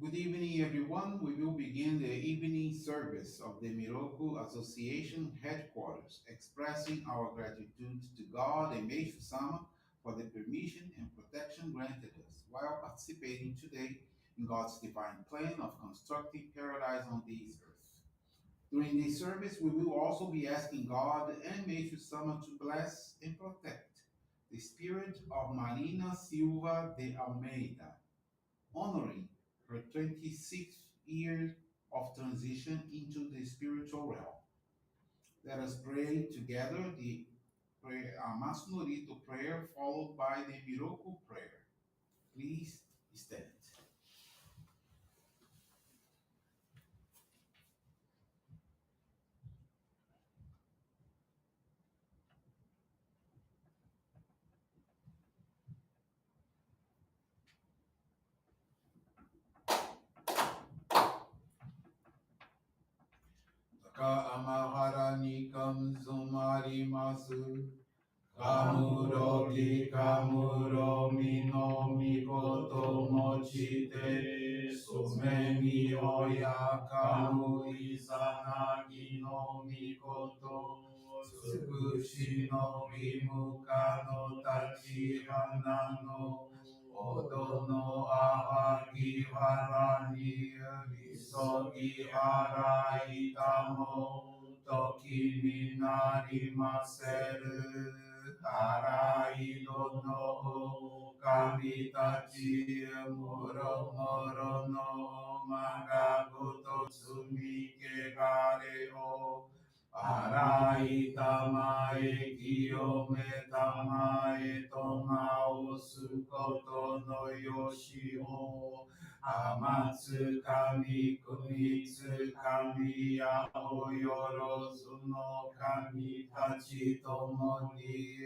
Good evening, everyone. We will begin the evening service of the Miroku Association headquarters, expressing our gratitude to God and Meishu-sama for the permission and protection granted us while participating today in God's divine plan of constructing paradise on this earth. During this service, we will also be asking God and Meishu-sama to bless and protect the spirit of Marina Silva de Almeida, honoring her 26th year of transition into the spiritual realm. Let us pray together the Amatsu-Norito prayer followed by the Miroku prayer. Please stand. 高天原に冠まります。カムロギカムロミのみこともちて、すめみおやかむいさなぎのみこと、つくしのみむかのたちはなの、おどのあわぎわらに、みそぎあらいたも、時になりませる。あらいどの神たち、もろもろのまがごと罪けがれを、あらいたまえ清めたまえとまおすことのよしを、天津神、国津神、やおよろずの神たちともに、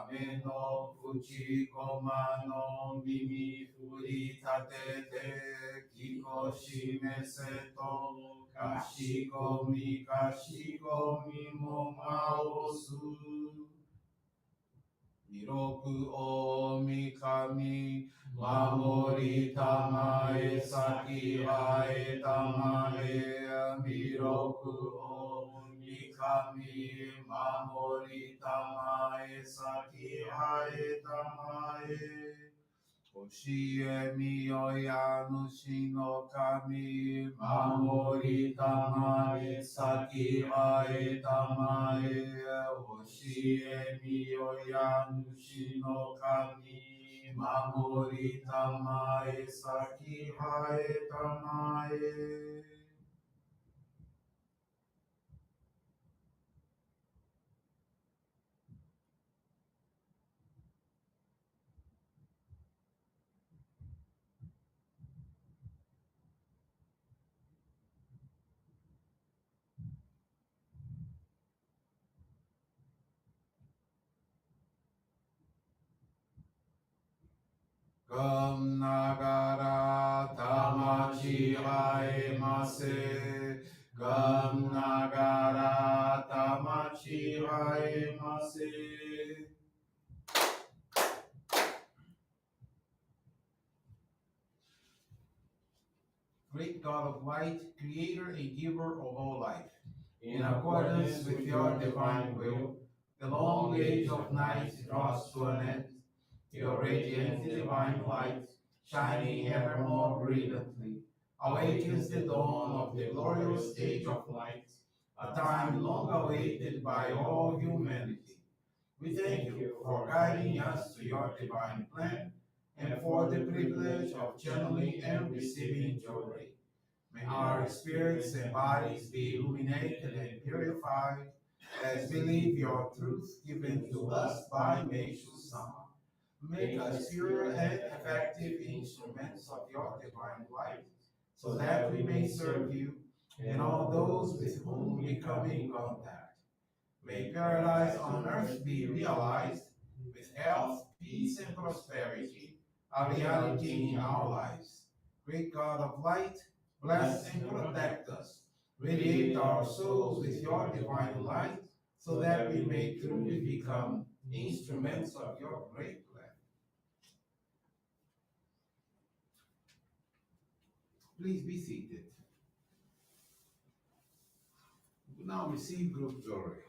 雨の淵駒の耳振り立てて、きこしめせと、かしこみかしこみもまおす。弥勒大神、守りたまえ、先はえたまえ、弥勒大神、守りたまえ、先はえたまえ。教えみよや主の神、守りたまえ、先はえたまえ。教えみよや主の神、守りたまえ、先はえたまえ。ガンながら魂あえませ。ガンながら魂あえませ。Great God of light, creator and giver of all life, in accordance with your divine will, the long age of night draws to an end. Your radiant divine light, shining ever more brilliantly, awakens the dawn of the glorious age of light, a time long awaited by all humanity. We thank you for guiding us to your divine plan and for the privilege of channeling and receiving Johrei. May our spirits and bodies be illuminated and purified as we live your truth given to us by Meishu-sama. Make us pure and effective instruments of your divine light, so that we may serve you and all those with whom we come in contact. May paradise on earth be realized with health, peace, and prosperity, a reality in our lives. Great God of light, bless and protect us. Radiate our souls with your divine light, so that we may truly become instruments of your great plan. Please be seated. Now receive group Johrei.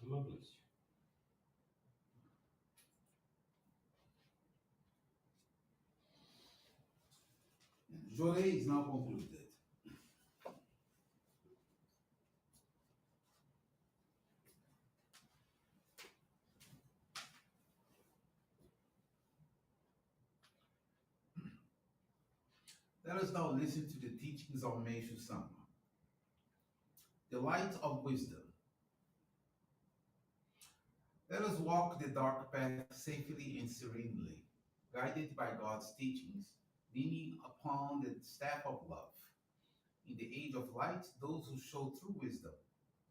Meishu-sama, bless you. Johrei is now concluded. Let us now listen to the teachings of Meishu-sama. The light of wisdom. Let us walk the dark path safely and serenely, guided by God's teachings, leaning upon the staff of love. In the age of light, those who show true wisdom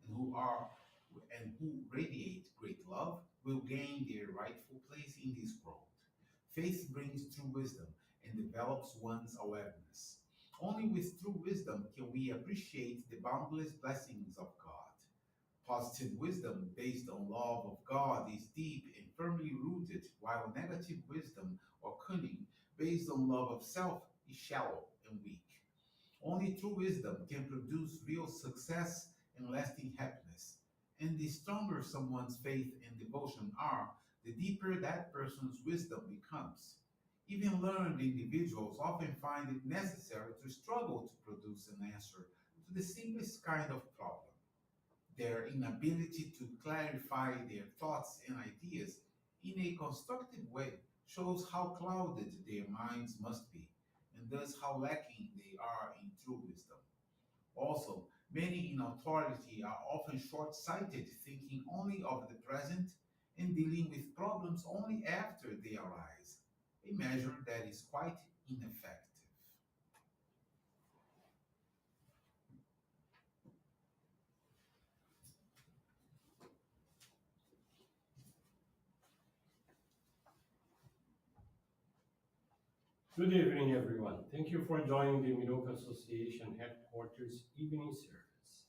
and who radiate great love will gain their rightful place in this world. Faith brings true wisdom and develops one's awareness. Only with true wisdom can we appreciate the boundless blessings of God. Positive wisdom based on love of God is deep and firmly rooted, while negative wisdom or cunning based on love of self is shallow and weak. Only true wisdom can produce real success and lasting happiness. And the stronger someone's faith and devotion are, the deeper that person's wisdom becomes. Even learned individuals often find it necessary to struggle to produce an answer to the simplest kind of problem. Their inability to clarify their thoughts and ideas in a constructive way shows how clouded their minds must be, and thus how lacking they are in true wisdom. Also, many in authority are often short sighted, thinking only of the present and dealing with problems only after they arise, a measure that is quite ineffective. Good evening, everyone. Thank you for joining the Miroku Association headquarters evening service.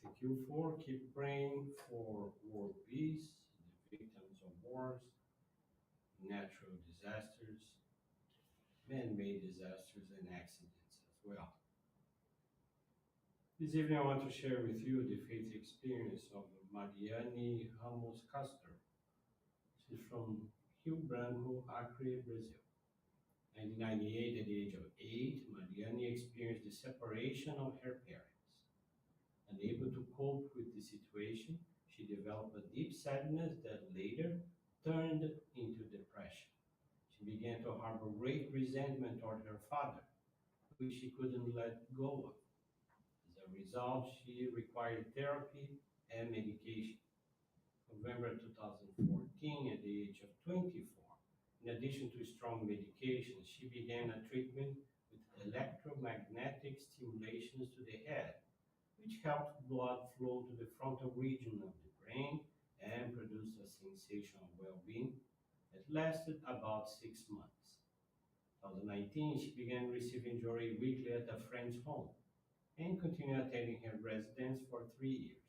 Thank you for keep praying for world peace, the victims of wars, natural disasters, man-made disasters, and accidents as well. This evening, I want to share with you the faith experience of Mariane Ramos Castro. She's from Rio Branco, Acre, Brazil. 1998, at the age of 8, Mariani experienced the separation of her parents. Unable to cope with the situation, she developed a deep sadness that later turned into depression. She began to harbor great resentment toward her father, which she couldn't let go of. As a result, she required therapy and medication. November 2014, at the age of 24. In addition to strong medication, she began a treatment with electromagnetic stimulations to the head, which helped blood flow to the frontal region of the brain and produced a sensation of well-being that lasted about 6 months. 2019, she began receiving Johrei weekly at a friend's home and continued attending her residence for 3 years.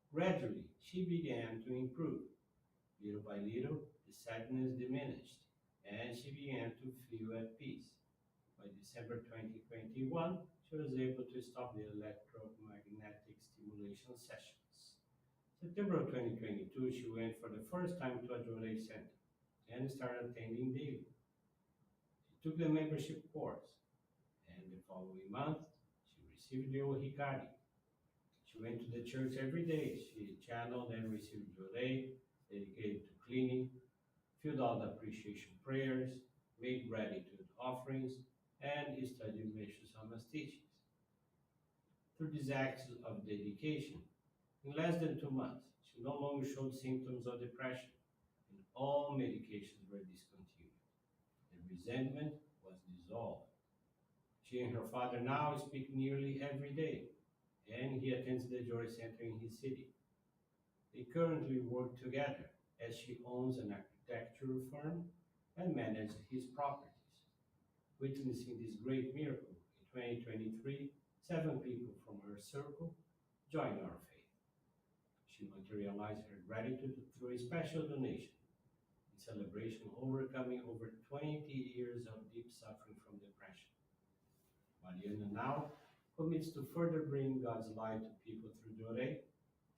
Gradually, she began to improve. Little by little, the sadness diminished, and she began to feel at peace. By December 2021, she was able to stop the electromagnetic stimulation sessions. September of 2022, she went for the first time to a Johrei center and started attending daily. She took the membership course, and the following month, she received the Ohikari. She went to the church every day. She channeled and received Johrei, dedicated to cleaning, filled out appreciation prayers, made gratitude offerings, and studied Meishu-sama's teachings. Through these acts of dedication, in less than 2 months, she no longer showed symptoms of depression, and all medications were discontinued. The resentment was dissolved. She and her father now speak nearly every day, and he attends the Joy Center in his city. They currently work together as she owns an architectural firm and manages his properties. Witnessing this great miracle, in 2023, 7 people from her circle joined our faith. She materialized her gratitude through a special donation in celebration of overcoming over 20 years of deep suffering from depression. Mariana now commits to further bring God's light to people through Johrei,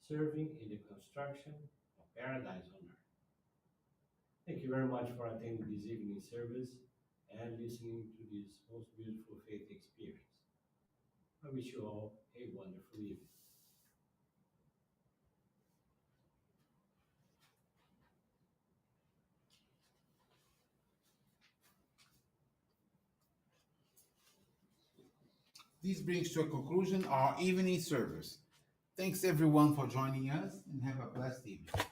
serving in the construction of paradise on earth. Thank you very much for attending this evening service and listening to this most beautiful faith experience. I wish you all a wonderful evening. This brings to a conclusion our evening service. Thanks everyone for joining us and have a blessed evening.